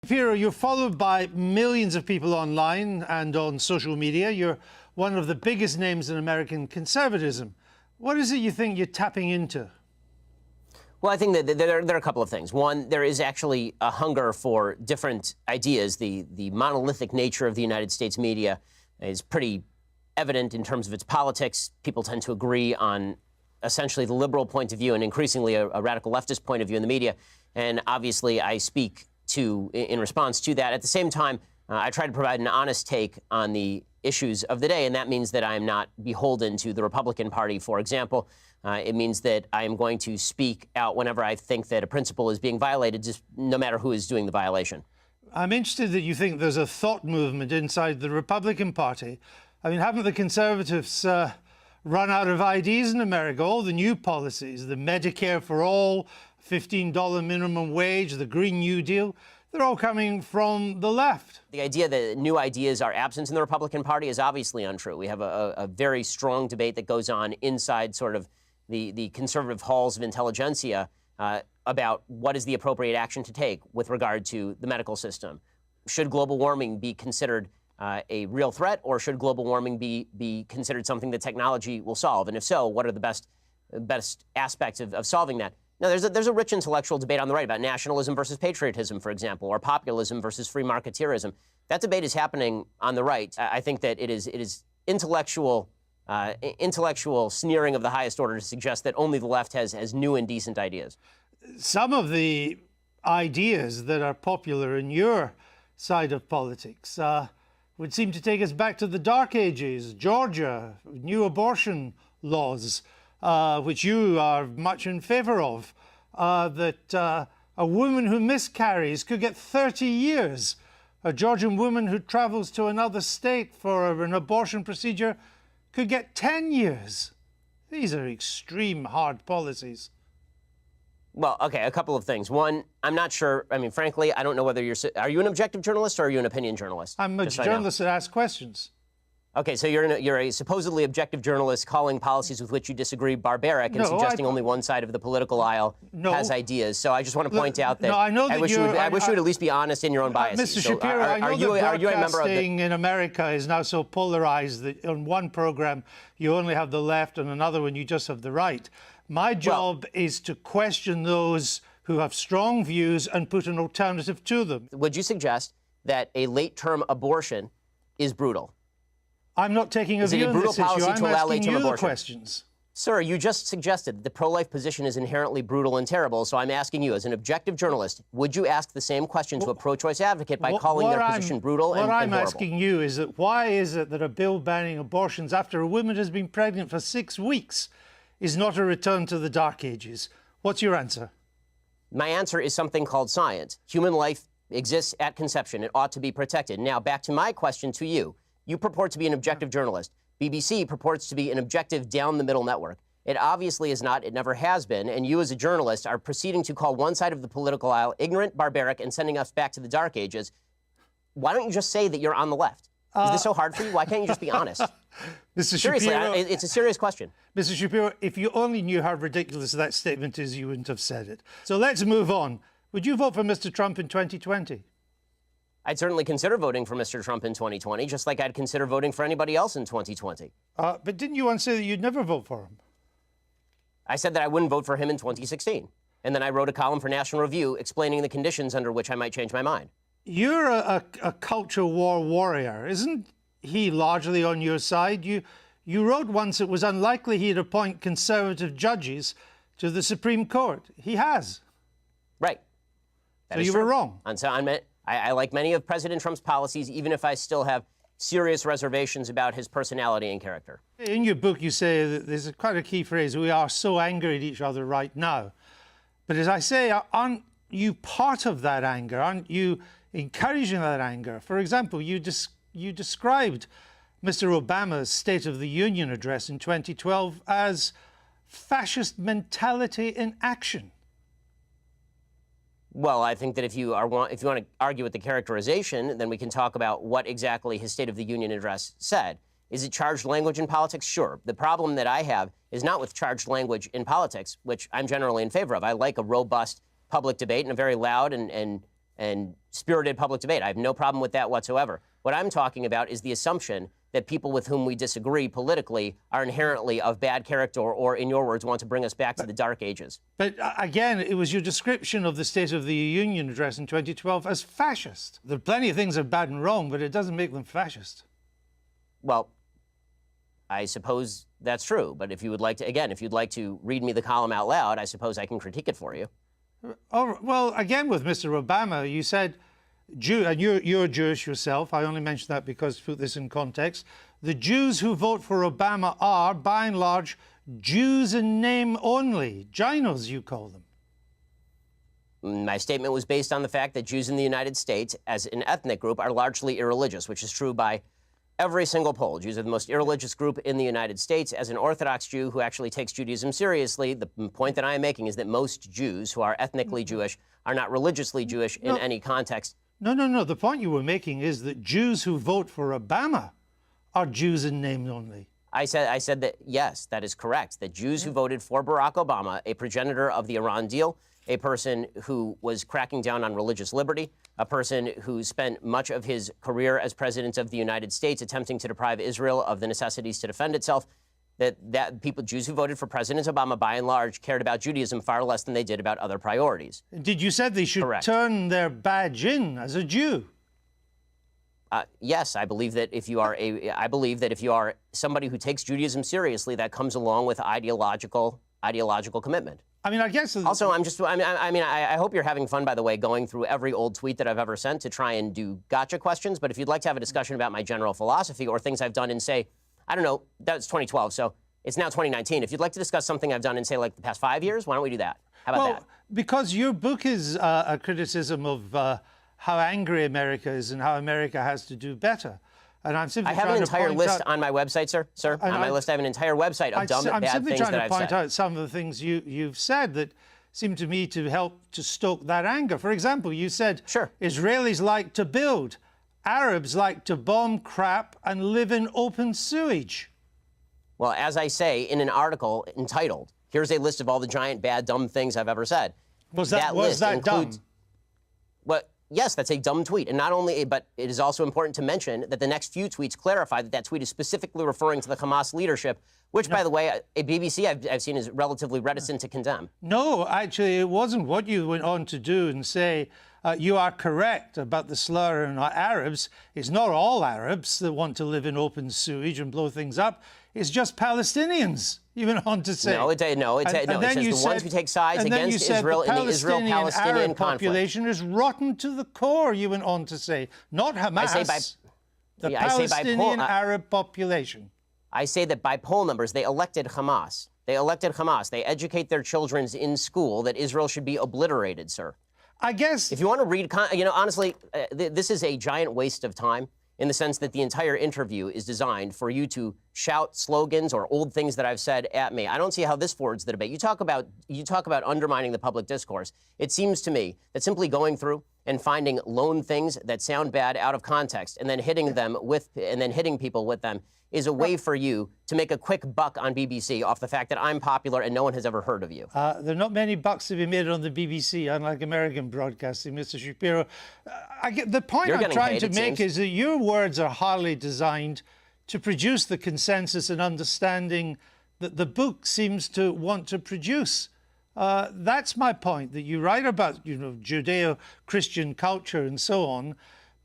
Shapiro, you're followed by millions of people online and on social media. You're one of the biggest names in American conservatism. What is it you think you're tapping into? Well, I think that there are a couple of things. One, there is actually a hunger for different ideas. The monolithic nature of the United States media is pretty evident in terms of its politics. People tend to agree on essentially the liberal point of view and increasingly a radical leftist point of view in the media. And obviously, I speak in response to that. At the same time, I try to provide an honest take on the issues of the day, and that means that I am not beholden to the Republican Party, for example. It means that I am going to speak out whenever I think that a principle is being violated, just no matter who is doing the violation. I'm interested that you think there's a thought movement inside the Republican Party. I mean, haven't the Conservatives run out of ideas in America? All the new policies, the Medicare for all, $15 minimum wage, the Green New Deal, they're all coming from the left. The idea that new ideas are absent in the Republican Party is obviously untrue. We have a very strong debate that goes on inside sort of the conservative halls of intelligentsia about what is the appropriate action to take with regard to the medical system. Should global warming be considered a real threat, or should global warming be considered something that technology will solve? And if so, what are the best aspects of solving that? Now, there's a rich intellectual debate on the right about nationalism versus patriotism, for example, or populism versus free marketeerism. That debate is happening on the right. I think that it is intellectual sneering of the highest order to suggest that only the left has new and decent ideas. Some of the ideas that are popular in your side of politics would seem to take us back to the Dark Ages, Georgia, new abortion laws, which you are much in favor of, that a woman who miscarries could get 30 years. A Georgian woman who travels to another state for an abortion procedure could get 10 years. These are extreme hard policies. Well, okay, a couple of things. One, I'm not sure. I mean, frankly, I don't know whether are you an objective journalist or are you an opinion journalist? I'm a journalist that asks questions. Okay, so you're a supposedly objective journalist calling policies with which you disagree barbaric and suggesting only one side of the political aisle has ideas. So I just want to point out that I wish you would at least be honest in your own biases. Mr. Shapiro, I know that broadcasting in America is now so polarized that on one program you only have the left and another one you just have the right. My job is to question those who have strong views and put an alternative to them. Would you suggest that a late-term abortion is brutal? I'm not taking a view on this issue. I'm asking you the questions. Sir, you just suggested that the pro-life position is inherently brutal and terrible, so I'm asking you, as an objective journalist, would you ask the same question to a pro-choice advocate by calling their position brutal and horrible? What I'm asking you is that why is it that a bill banning abortions after a woman has been pregnant for 6 weeks is not a return to the Dark Ages? What's your answer? My answer is something called science. Human life exists at conception. It ought to be protected. Now, back to my question to you. You purport to be an objective journalist. BBC purports to be an objective down-the-middle network. It obviously is not. It never has been. And you, as a journalist, are proceeding to call one side of the political aisle ignorant, barbaric, and sending us back to the Dark Ages. Why don't you just say that you're on the left? Is this so hard for you? Why can't you just be honest? Mr. Seriously, Shapiro, it's a serious question. Mr. Shapiro, if you only knew how ridiculous that statement is, you wouldn't have said it. So let's move on. Would you vote for Mr. Trump in 2020? I'd certainly consider voting for Mr. Trump in 2020, just like I'd consider voting for anybody else in 2020. But didn't you once say that you'd never vote for him? I said that I wouldn't vote for him in 2016. And then I wrote a column for National Review explaining the conditions under which I might change my mind. You're a culture war warrior. Isn't he largely on your side? You wrote once it was unlikely he'd appoint conservative judges to the Supreme Court. He has. Right. So you were wrong. And so I like many of President Trump's policies, even if I still have serious reservations about his personality and character. In your book, you say that there's quite a key phrase, we are so angry at each other right now. But as I say, aren't you part of that anger? Aren't you encouraging that anger? For example, you described Mr. Obama's State of the Union address in 2012 as fascist mentality in action. Well, I think that if you want to argue with the characterization, then we can talk about what exactly his State of the Union address said. Is it charged language in politics? Sure. The problem that I have is not with charged language in politics, which I'm generally in favor of. I like a robust public debate and a very loud and and spirited public debate. I have no problem with that whatsoever. What I'm talking about is the assumption that people with whom we disagree politically are inherently of bad character or, in your words, want to bring us back to the Dark Ages. But again, it was your description of the State of the Union address in 2012 as fascist. There are plenty of things that are bad and wrong, but it doesn't make them fascist. Well, I suppose that's true. But if you would like to, again, if you'd like to read me the column out loud, I suppose I can critique it for you. Oh, well, again, with Mr. Obama, you said, and you're Jewish yourself. I only mention that because to put this in context. The Jews who vote for Obama are, by and large, Jews in name only. Ginos, you call them. My statement was based on the fact that Jews in the United States, as an ethnic group, are largely irreligious, which is true by every single poll. Jews are the most irreligious group in the United States. As an Orthodox Jew who actually takes Judaism seriously, the point that I am making is that most Jews who are ethnically Jewish are not religiously Jewish in any context. No. The point you were making is that Jews who vote for Obama are Jews in name only. I said that, yes, that is correct, that Jews who voted for Barack Obama, a progenitor of the Iran deal, a person who was cracking down on religious liberty, a person who spent much of his career as president of the United States attempting to deprive Israel of the necessities to defend itself, that people, Jews who voted for President Obama, by and large, cared about Judaism far less than they did about other priorities. Did you say they should turn their badge in as a Jew? Yes, I believe that if you are somebody who takes Judaism seriously, that comes along with ideological commitment. I mean, I guess. Also, I hope you're having fun, by the way, going through every old tweet that I've ever sent to try and do gotcha questions. But if you'd like to have a discussion about my general philosophy or things I've done in, say, I don't know, that's 2012, so it's now 2019. If you'd like to discuss something I've done in, say, like the past 5 years, why don't we do that? How about that? Because your book is a criticism of how angry America is and how America has to do better. And I'm simply I have an entire list on my website, sir. On my list, I have an entire website of dumb, bad things that I've said. I'm simply trying to point out some of the things you've said that seem to me to help to stoke that anger. For example, you said Israelis like to build, Arabs like to bomb crap and live in open sewage. Well, as I say in an article entitled, here's a list of all the giant, bad, dumb things I've ever said. Was that dumb? Yes, that's a dumb tweet. And not only, but it is also important to mention that the next few tweets clarify that that tweet is specifically referring to the Hamas leadership, which, by the way, a BBC I've seen is relatively reticent to condemn. No, actually, it wasn't. What you went on to do and say, you are correct about the slur on Arabs. It's not all Arabs that want to live in open sewage and blow things up. It's just Palestinians, you went on to say. It says the ones who take sides against Israel in the Israel-Palestinian conflict. Population is rotten to the core, you went on to say. Not Hamas, the Palestinian Arab population. I say that by poll numbers, they elected Hamas. They educate their children in school that Israel should be obliterated, sir. I guess. If you want to read, honestly, this is a giant waste of time in the sense that the entire interview is designed for you to shout slogans or old things that I've said at me. I don't see how this forwards the debate. You talk about undermining the public discourse. It seems to me that simply going through and finding lone things that sound bad out of context and then hitting people with them is a way for you to make a quick buck on BBC off the fact that I'm popular and no one has ever heard of you. There are not many bucks to be made on the BBC, unlike American broadcasting, Mr. Shapiro. The point I'm trying to make is that your words are hardly designed to produce the consensus and understanding that the book seems to want to produce. That's my point, that you write about, Judeo-Christian culture and so on,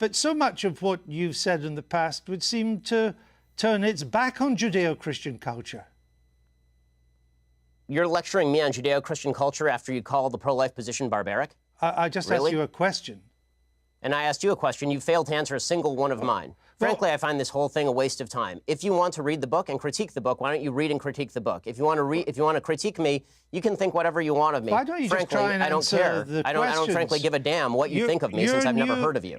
but so much of what you've said in the past would seem to turn its back on Judeo-Christian culture. You're lecturing me on Judeo-Christian culture after you call the pro-life position barbaric? I just asked you a question. And I asked you a question. You failed to answer a single one of mine. Frankly, I find this whole thing a waste of time. If you want to read the book and critique the book, why don't you read and critique the book? If you want to critique me, you can think whatever you want of me. Why don't you frankly, just try and I don't care. I don't frankly give a damn what you think of me since I've never heard of you.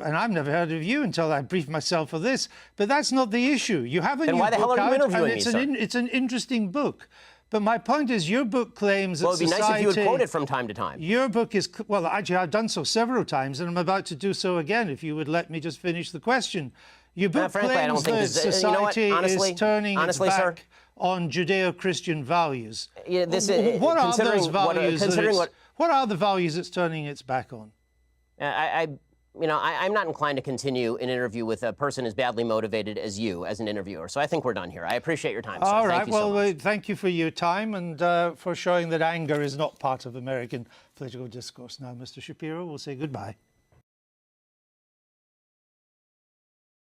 And I've never heard of you until I briefed myself for this. But that's not the issue. You have a new book out. Then why the hell are you interviewing me, sir? It's an interesting book. But my point is, your book claims that society... Well, it'd be nice if you would quote it from time to time. Your book is... Well, actually, I've done so several times, and I'm about to do so again, if you would let me just finish the question. Your book claims that society is turning its back on Judeo-Christian values. Yeah, what are those values? What are the values it's turning its back on? I'm not inclined to continue an interview with a person as badly motivated as you as an interviewer. So I think we're done here. I appreciate your time, sir. All right. Thank you so much. Thank you for your time and for showing that anger is not part of American political discourse. Now, Mr. Shapiro, we'll say goodbye.